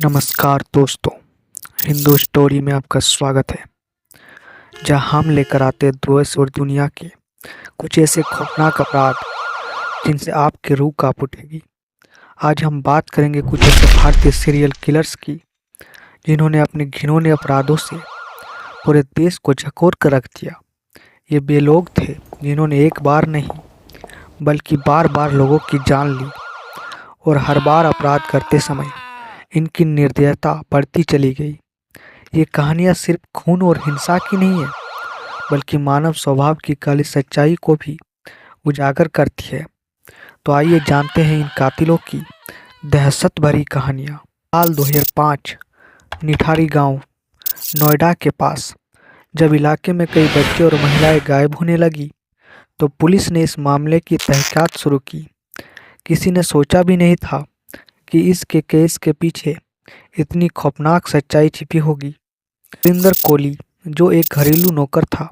नमस्कार दोस्तों, हिंदू स्टोरी में आपका स्वागत है। जहां हम लेकर आते हैं देश और दुनिया के कुछ ऐसे खौफनाक अपराध जिनसे आपकी रूह कांप उठेगी। आज हम बात करेंगे कुछ ऐसे भारतीय सीरियल किलर्स की जिन्होंने अपने घिनौने अपराधों से पूरे देश को झकोर कर रख दिया। ये वे लोग थे जिन्होंने एक बार नहीं बल्कि बार बार लोगों की जान ली और हर बार अपराध करते समय इनकी निर्दयता बढ़ती चली गई। ये कहानियाँ सिर्फ खून और हिंसा की नहीं है, बल्कि मानव स्वभाव की काली सच्चाई को भी उजागर करती है। तो आइए जानते हैं इन कातिलों की दहशत भरी कहानियाँ। साल 2005, निठारी गांव, नोएडा के पास। जब इलाके में कई बच्चे और महिलाएं गायब होने लगी, तो पुलिस ने इस मामले की तहकीकात शुरू की। किसी ने सोचा भी नहीं था कि इसके केस के पीछे इतनी खौफनाक सच्चाई छिपी होगी। सुरिंदर कोली, जो एक घरेलू नौकर था,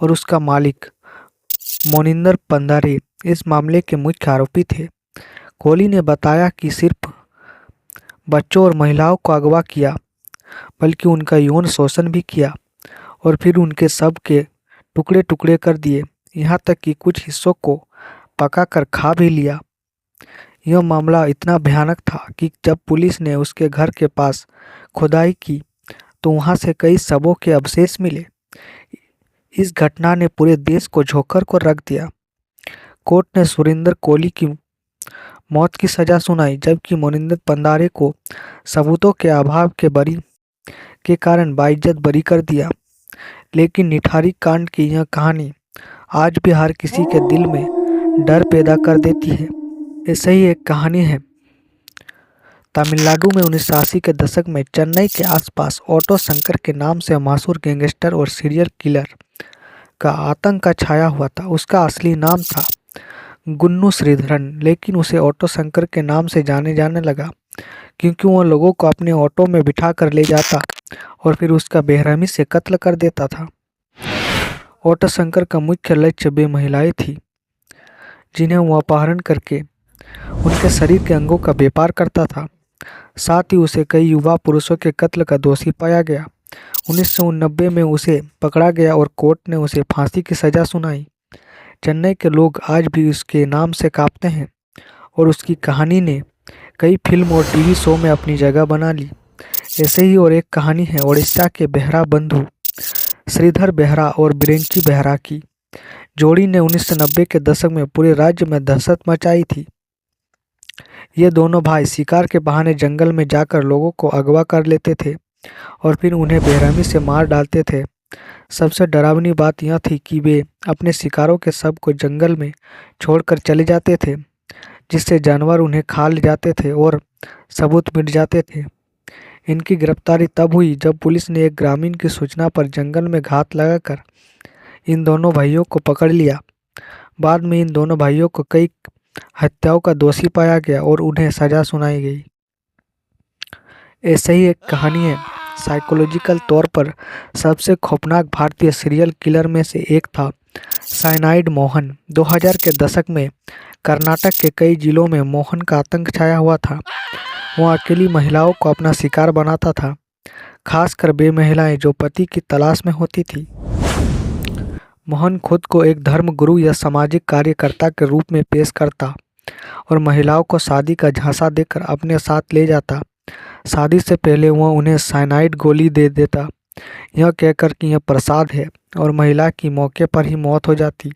और उसका मालिक मोनिंदर पंदारे इस मामले के मुख्य आरोपी थे। कोली ने बताया कि सिर्फ बच्चों और महिलाओं को अगवा किया, बल्कि उनका यौन शोषण भी किया और फिर उनके शव के टुकड़े टुकड़े कर दिए, यहाँ तक कि कुछ हिस्सों को पकाकर खा भी लिया। यह मामला इतना भयानक था कि जब पुलिस ने उसके घर के पास खुदाई की, तो वहां से कई शवों के अवशेष मिले। इस घटना ने पूरे देश को झोंकर को रख दिया। कोर्ट ने सुरिंदर कोली की मौत की सजा सुनाई, जबकि मोनिंदर पंदारे को सबूतों के अभाव के कारण बाइज्जत बरी कर दिया। लेकिन निठारी कांड की यह कहानी आज भी हर किसी के दिल में डर पैदा कर देती है। ऐसे ही एक कहानी है तमिलनाडु में 1980 के दशक में चेन्नई के आसपास ऑटो शंकर के नाम से मशहूर गैंगस्टर और सीरियल किलर का आतंक का छाया हुआ था। उसका असली नाम था गुन्नू श्रीधरन, लेकिन उसे ऑटो शंकर के नाम से जाने लगा क्योंकि वह लोगों को अपने ऑटो में बिठा कर ले जाता और फिर उसका बेरहमी से कत्ल कर देता था। ऑटो शंकर का मुख्य लक्ष्य वे महिलाएं थी जिन्हें वह अपहरण करके उनके शरीर के अंगों का व्यापार करता था। साथ ही उसे कई युवा पुरुषों के कत्ल का दोषी पाया गया। 1990 में उसे पकड़ा गया और कोर्ट ने उसे फांसी की सजा सुनाई। चेन्नई के लोग आज भी उसके नाम से कांपते हैं और उसकी कहानी ने कई फिल्म और टीवी शो में अपनी जगह बना ली। ऐसे ही और एक कहानी है ओडिशा के बेहरा बंधु श्रीधर बेहरा और बिरेंची बेहरा की। जोड़ी ने 1990 के दशक में पूरे राज्य में दहशत मचाई थी। ये दोनों भाई शिकार के बहाने जंगल में जाकर लोगों को अगवा कर लेते थे और फिर उन्हें बेरहमी से मार डालते थे। सबसे डरावनी बात यह थी कि वे अपने शिकारों के शव को जंगल में छोड़कर चले जाते थे, जिससे जानवर उन्हें खा ले जाते थे और सबूत मिट जाते थे। इनकी गिरफ्तारी तब हुई जब पुलिस ने एक ग्रामीण की सूचना पर जंगल में घात लगाकर इन दोनों भाइयों को पकड़ लिया। बाद में इन दोनों भाइयों को कई हत्याओं का दोषी पाया गया और उन्हें सजा सुनाई गई। ऐसे ही एक कहानी है साइकोलॉजिकल तौर पर सबसे खौफनाक भारतीय सीरियल किलर में से एक था साइनाइड मोहन। 2000 के दशक में कर्नाटक के कई जिलों में मोहन का आतंक छाया हुआ था। वह अकेली महिलाओं को अपना शिकार बनाता था, खासकर वे महिलाएं जो पति की तलाश में होती थी। मोहन खुद को एक धर्म गुरु या सामाजिक कार्यकर्ता के रूप में पेश करता और महिलाओं को शादी का झांसा देकर अपने साथ ले जाता। शादी से पहले वह उन्हें साइनाइड गोली दे देता, यह कहकर कि यह प्रसाद है, और महिला की मौके पर ही मौत हो जाती।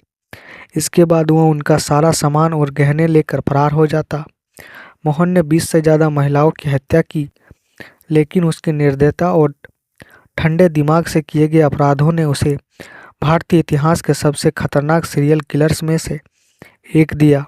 इसके बाद वह उनका सारा सामान और गहने लेकर फरार हो जाता। मोहन ने 20 से ज़्यादा महिलाओं की हत्या की, लेकिन उसकी निर्दयता और ठंडे दिमाग से किए गए अपराधों ने उसे भारतीय इतिहास के सबसे खतरनाक सीरियल किलर्स में से एक दिया।